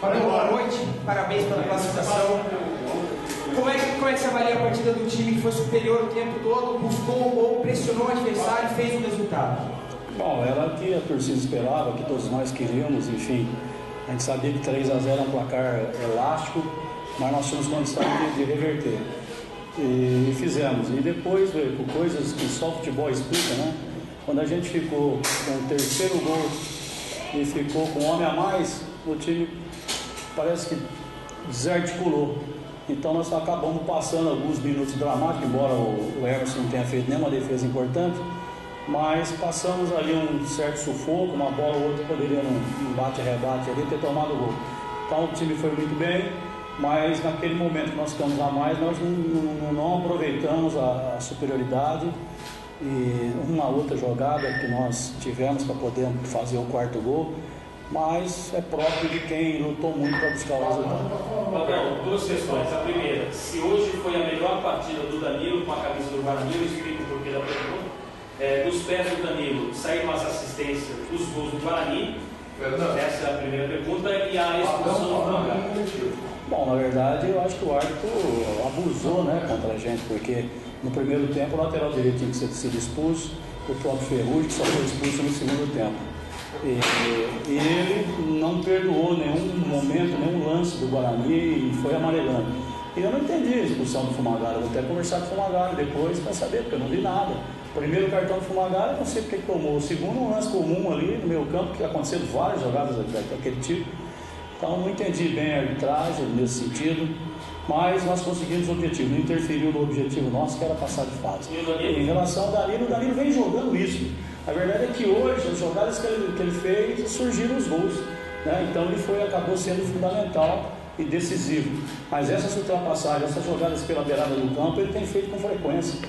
Valeu, boa noite, parabéns pela classificação. Como é que você avalia a partida do time que foi superior o tempo todo, buscou o gol, pressionou o adversário e fez o resultado? Bom, era o que a torcida esperava, que todos nós queríamos, enfim. A gente sabia que 3-0 é um placar elástico, mas nós tínhamos condição de reverter. E fizemos. E depois, com coisas que só o futebol explica, né? Quando a gente ficou com o terceiro gol e ficou com um homem a mais, o time parece que desarticulou. Então nós acabamos passando alguns minutos dramáticos, embora o Emerson não tenha feito nenhuma defesa importante, mas passamos ali um certo sufoco, uma bola ou outra poderia num bate-rebate ali ter tomado o gol. Então o time foi muito bem, mas naquele momento que nós ficamos a mais, nós não aproveitamos a superioridade e uma outra jogada que nós tivemos para poder fazer o quarto gol, mas é próprio de quem lutou muito para buscar o resultado. Gabriel, duas questões. A primeira, se hoje foi a melhor partida do Danilo com a camisa do Guarani, eu explico o porquê da pergunta. Dos pés do Danilo, saíram as assistências dos gols do Guarani. Essa é a primeira pergunta. E a expulsão do Mangá. Bom, na verdade, eu acho que o árbitro abusou, né, contra a gente, porque no primeiro tempo o lateral direito tinha que ter sido expulso, o próprio Ferrugem que só foi expulso no segundo tempo. E ele não perdoou nenhum momento, nenhum lance do Guarani e foi amarelando. E eu não entendi a expulsão do Fumagalli, eu vou até conversar com o Fumagalli depois para saber, porque eu não vi nada. O primeiro cartão do Fumagalli, eu não sei porque que tomou. O segundo, um lance comum ali no meio campo, que aconteceu várias jogadas daquele tipo. Então não entendi bem a arbitragem nesse sentido, mas nós conseguimos o objetivo, não interferiu no objetivo nosso, que era passar de fase. Em relação ao Danilo, o Danilo vem jogando isso. A verdade é que hoje, as jogadas que ele fez, surgiram os gols, né? Então ele acabou sendo fundamental e decisivo. Mas essas ultrapassagens, essas jogadas pela beirada do campo, ele tem feito com frequência.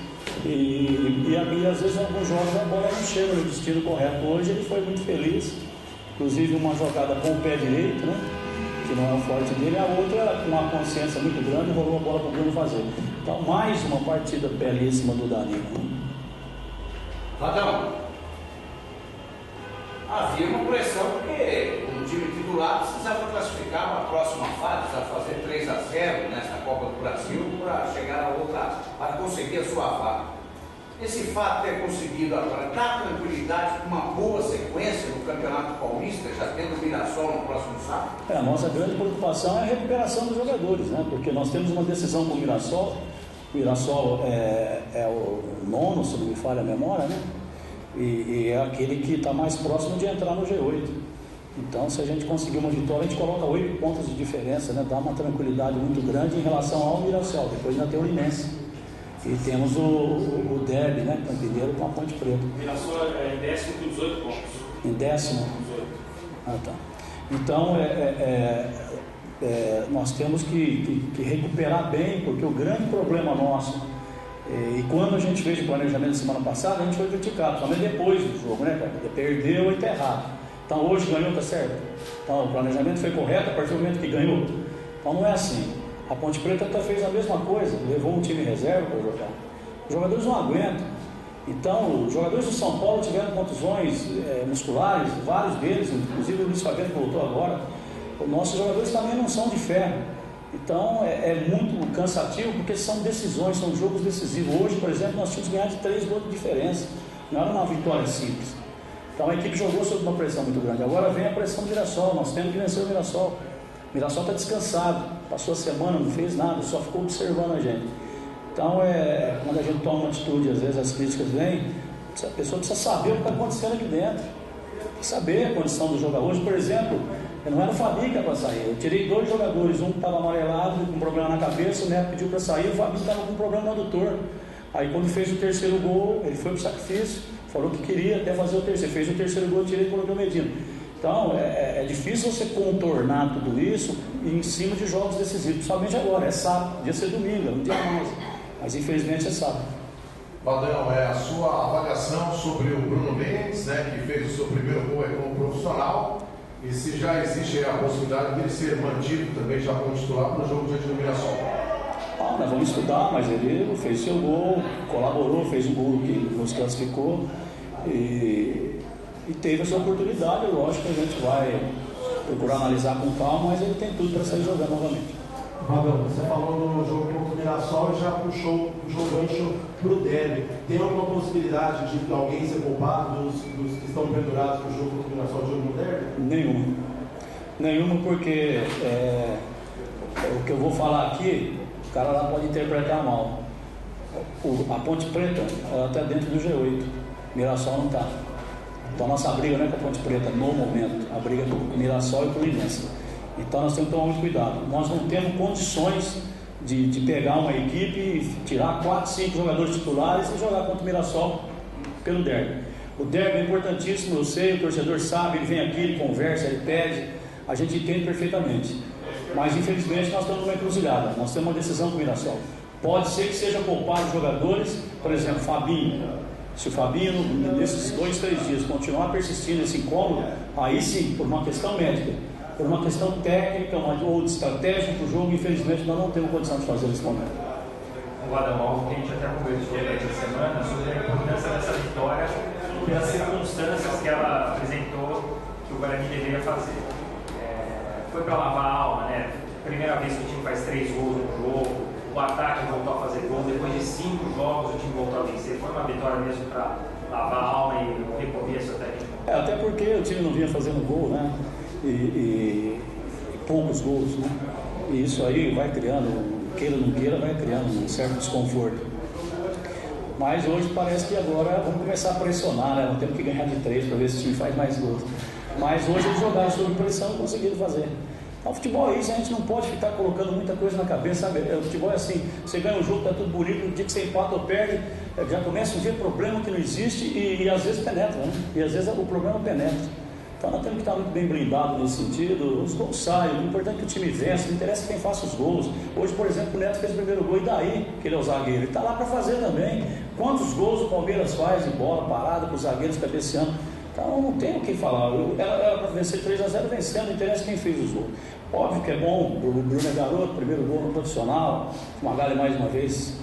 E às vezes, em alguns jogos, a bola não chega no destino correto. Hoje ele foi muito feliz, inclusive uma jogada com o pé direito, né? Que não é o forte dele, a outra com uma consciência muito grande, rolou a bola para o Bruno fazer. Então, mais uma partida belíssima do Danilo. Vadão, havia uma pressão porque o time titular precisava classificar para a próxima fase, precisava fazer 3-0 nessa Copa do Brasil para chegar a outra, para conseguir a sua vaga. Esse fato de ter conseguido agora dá tranquilidade com uma boa sequência no Campeonato Paulista, já tendo o Mirassol no próximo sábado? A nossa grande preocupação é a recuperação dos jogadores, né? Porque nós temos uma decisão com o Mirassol. O Mirassol é o nono, se não me falha a memória, né? E é aquele que está mais próximo de entrar no G8. Então, se a gente conseguir uma vitória, a gente coloca 8 pontos de diferença, né? Dá uma tranquilidade muito grande em relação ao Mirassol. Depois ainda tem o Linense. E temos o derby, né? Campineiro com a Ponte Preta. O Mirassol é em décimo com 18 pontos. Em décimo? 18. Ah, tá. Então, nós temos que recuperar bem, porque o grande problema nosso, e quando a gente fez o planejamento semana passada, a gente foi criticado, somente depois do jogo, né, cara? Perdeu e está errado. Então, hoje ganhou, está certo? Então, o planejamento foi correto a partir do momento que ganhou. Então, não é assim. A Ponte Preta fez a mesma coisa, levou um time reserva para jogar. Os jogadores não aguentam. Então, os jogadores do São Paulo tiveram contusões musculares, vários deles, inclusive o Luiz Fabiano que voltou agora. Os nossos jogadores também não são de ferro. Então, é muito cansativo, porque são decisões, são jogos decisivos. Hoje, por exemplo, nós tínhamos que ganhar de 3 gols de diferença. Não era uma vitória simples. Então, a equipe jogou sob uma pressão muito grande. Agora vem a pressão do Mirassol, nós temos que vencer o Mirassol. O Mirassol está descansado, passou a semana, não fez nada, só ficou observando a gente. Então, quando a gente toma uma atitude, às vezes as críticas vêm, a pessoa precisa saber o que está acontecendo aqui dentro, saber a condição do jogador. Hoje, por exemplo, não era o Fabi que era para sair, eu tirei 2 jogadores, um estava amarelado, com um problema na cabeça, o Neto pediu para sair, o Fabi estava com um problema no adutor. Aí, quando fez o terceiro gol, ele foi para o sacrifício, falou que queria até fazer o terceiro, fez o terceiro gol, eu tirei e coloquei o Medina. Então, é difícil você contornar tudo isso em cima de jogos decisivos, somente agora, é sábado, podia ser domingo, não dia mais, mas infelizmente é sábado. Vadão, a sua avaliação sobre o Bruno Mendes, né, que fez o seu primeiro gol como profissional, e se já existe a possibilidade dele ser mantido também já como titular no jogo diante do Mirassol? Nós vamos estudar, mas ele fez seu gol, colaborou, fez um gol que nos classificou e teve essa oportunidade. Lógico que a gente vai procurar analisar com calma, mas ele tem tudo para sair jogando novamente. Vadão, você falou no jogo contra o Mirassol e já puxou o gancho pro derby. Tem alguma possibilidade de alguém ser poupado dos que estão pendurados no jogo contra o Mirassol de jogo no derby? Nenhuma, porque o que eu vou falar aqui, o cara lá pode interpretar mal. A Ponte Preta, ela está dentro do G8, Mirassol não está. Então a nossa briga não é com a Ponte Preta no momento, a briga é com o Mirassol e com o Fluminense. Então nós temos que tomar muito cuidado. Nós não temos condições de pegar uma equipe e tirar 4, 5 jogadores titulares e jogar contra o Mirassol pelo derby. O derby é importantíssimo, eu sei, o torcedor sabe, ele vem aqui, ele conversa, ele pede, a gente entende perfeitamente. Mas infelizmente nós estamos numa encruzilhada, nós temos uma decisão com o Mirassol. Pode ser que seja poupado os jogadores, por exemplo, Fabinho. Se o Fabinho, nesses 2, 3 dias, continuar persistindo nesse incômodo, aí sim, por uma questão médica, por uma questão técnica ou de estratégia para o jogo, infelizmente nós não temos condição de fazer nesse momento. O Adão, que a gente até conversou essa semana sobre a importância dessa vitória pelas circunstâncias que ela apresentou que o Guarani deveria fazer. Foi para lavar a alma, né? Primeira vez que o time faz 3 gols no jogo, o ataque voltou a fazer gol, depois de 5 jogos o time voltou a vencer. Foi uma vitória mesmo para lavar a alma e recompor essa técnica. Até porque o time não vinha fazendo gol, né? E poucos gols, né? E isso aí vai criando, queira ou não queira, vai criando um certo desconforto. Mas hoje parece que agora vamos começar a pressionar, né? Nós temos que ganhar de 3 para ver se o time faz mais gols. Mas hoje eles jogaram sob pressão e conseguiram fazer. Então, o futebol é isso, a gente não pode ficar colocando muita coisa na cabeça, sabe? O futebol é assim, você ganha um jogo, tá tudo bonito, no dia que você empata ou perde, já começa a ver problema que não existe e às vezes penetra, né? E às vezes o problema penetra. Então nós temos que estar muito bem blindados nesse sentido, os gols saem, o importante é que o time vença, não interessa quem faça os gols. Hoje, por exemplo, o Neto fez o primeiro gol, e daí que ele é o zagueiro? Ele está lá para fazer também. Quantos gols o Palmeiras faz de bola parada com os zagueiros cabeceando? Então não tem o que falar, era para vencer 3-0 vencendo, não interessa quem fez os gols. Óbvio que é bom, o Bruno é garoto, primeiro gol no profissional, o Magalhães mais uma vez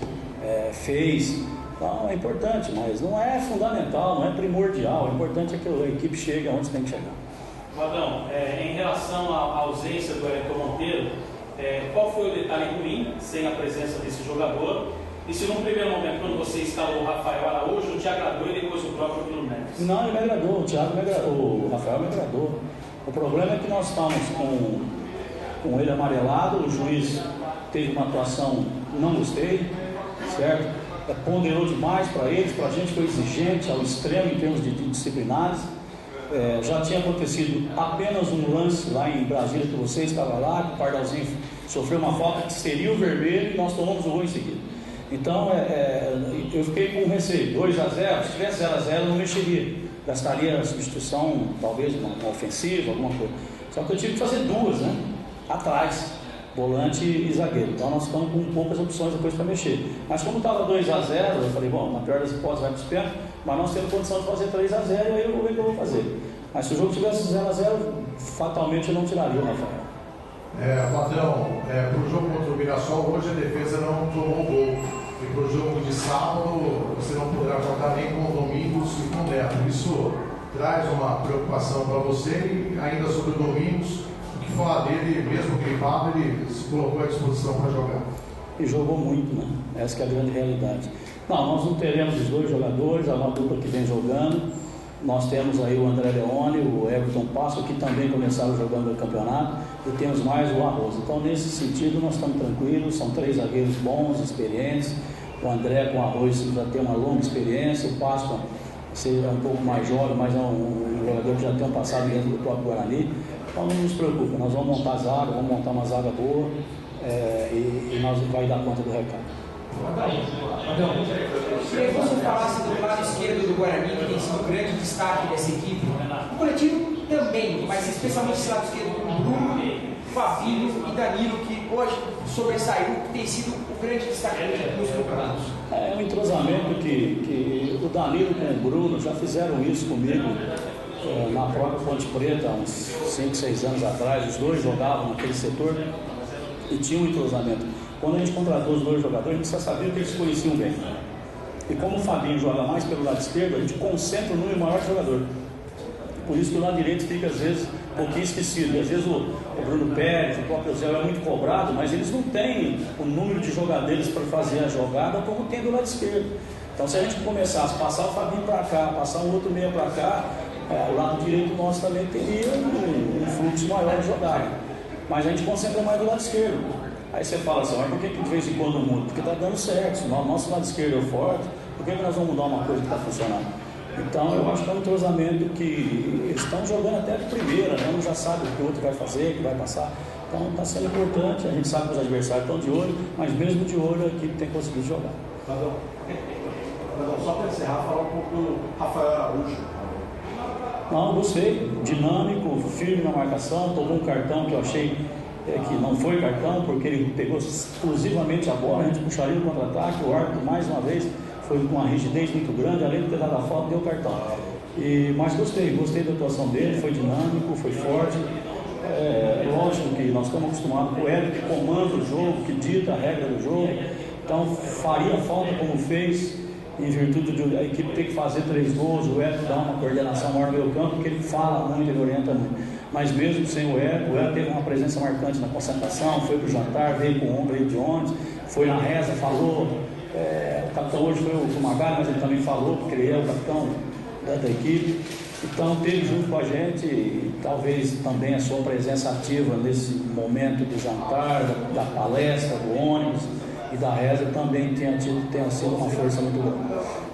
fez. Então é importante, mas não é fundamental, não é primordial. O importante é que a equipe chegue aonde tem que chegar. Vadão, em relação à ausência do Wellington Monteiro, qual foi o detalhe ruim sem a presença desse jogador? E se num primeiro momento, quando você instalou o Rafael Araújo, te agradou e depois o próprio Bruno Neves? Não, ele me agradou, o Rafael me agradou. O problema é que nós estamos com ele amarelado, o juiz teve uma atuação, não gostei, certo? Ponderou demais para eles, para a gente foi exigente ao extremo em termos de disciplinares. Já tinha acontecido apenas um lance lá em Brasília, que você estava lá, que o Pardalzinho sofreu uma falta que seria o vermelho e nós tomamos o gol em seguida. Então eu fiquei com receio, 2-0, se tivesse 0-0 eu não mexeria, gastaria a substituição, talvez uma ofensiva, alguma coisa. Só que eu tive que fazer 2, né? Atrás, volante e zagueiro. Então nós ficamos com poucas opções depois para mexer. Mas como estava 2-0, eu falei, bom, na pior das hipóteses vai para os pênaltis, mas nós temos condição de fazer 3-0 e aí eu vou ver o que eu vou fazer. Mas se o jogo tivesse 0-0, fatalmente eu não tiraria o Rafael. Vadão, para o jogo contra o Mirassol, hoje a defesa não tomou gol. E para o jogo de sábado, você não poderá jogar nem com o Domingos e com o Neto. Isso traz uma preocupação para você. E ainda sobre o Domingos, o que falar dele, mesmo gripado, ele se colocou à disposição para jogar. E jogou muito, né? Essa que é a grande realidade. Não, nós não teremos os 2 jogadores, a uma dupla que vem jogando. Nós temos aí o André Leone, o Everton Passo, que também começaram jogando o campeonato, e temos mais o Arroz. Então, nesse sentido, nós estamos tranquilos, são 3 zagueiros bons, experientes. O André com o Arroz já tem uma longa experiência, o Passo é um pouco mais jovem, mas é um jogador que já tem um passado dentro do próprio Guarani. Então, não nos preocupa, nós vamos montar a zaga, vamos montar uma zaga boa e nós vamos dar conta do recado. Queria que você falasse do lado esquerdo do Guarani, que tem sido o grande destaque dessa equipe. O coletivo também, mas especialmente esse lado esquerdo com Bruno, Fabinho e Danilo, que hoje sobressaiu, que tem sido o grande destaque dos campeonatos. É um entrosamento que o Danilo com o Bruno já fizeram isso comigo na própria Ponte Preta, há uns 5, 6 anos atrás. Os 2 jogavam naquele setor e tinha um entrosamento. Quando a gente contratou os 2 jogadores, a gente só sabia que eles se conheciam bem. E como o Fabinho joga mais pelo lado esquerdo, a gente concentra o número maior de jogador. Por isso que o lado direito fica, às vezes, pouquinho esquecido. E às vezes o Bruno Pérez, o próprio Zé é muito cobrado, mas eles não têm o número de jogadores para fazer a jogada como tem do lado esquerdo. Então, se a gente começasse a passar o Fabinho para cá, passar um outro meia para cá, o lado direito nosso também teria um fluxo maior de jogada. Mas a gente concentra mais do lado esquerdo. Aí você fala assim, mas por que de vez em quando muda? Porque está dando certo. Se o nosso lado esquerdo é forte, por que nós vamos mudar uma coisa que está funcionando? Então, eu acho que é um entrosamento que eles estão jogando até de primeira, né? Um já sabe o que o outro vai fazer, o que vai passar. Então, está sendo importante. A gente sabe que os adversários estão de olho, mas mesmo de olho, a equipe tem conseguido jogar. Só para encerrar, falar um pouco do Rafael Araújo. Não, gostei. Dinâmico, firme na marcação, tomou um cartão que eu achei que não foi cartão, porque ele pegou exclusivamente a bola, a gente puxaria o contra-ataque, o árbitro mais uma vez foi com uma rigidez muito grande, além de ter dado a falta, deu cartão. Mas gostei da atuação dele, foi dinâmico, foi forte. Lógico que nós estamos acostumados com o Hélio que comanda o jogo, que dita a regra do jogo, então faria falta como fez, em virtude de a equipe ter que fazer 3 gols, o Hélio dá uma coordenação maior no meio campo, porque ele fala muito, ele orienta muito. Mas mesmo sem o Hélio teve uma presença marcante na concentração, foi para o jantar, veio com o ombro, veio de ônibus, foi na reza, falou. O capitão hoje foi o Magalhães, mas ele também falou, porque ele é o capitão da equipe. Então, teve junto com a gente, e talvez também a sua presença ativa nesse momento do jantar, da palestra, do ônibus e da reza também tenha sido uma força muito grande.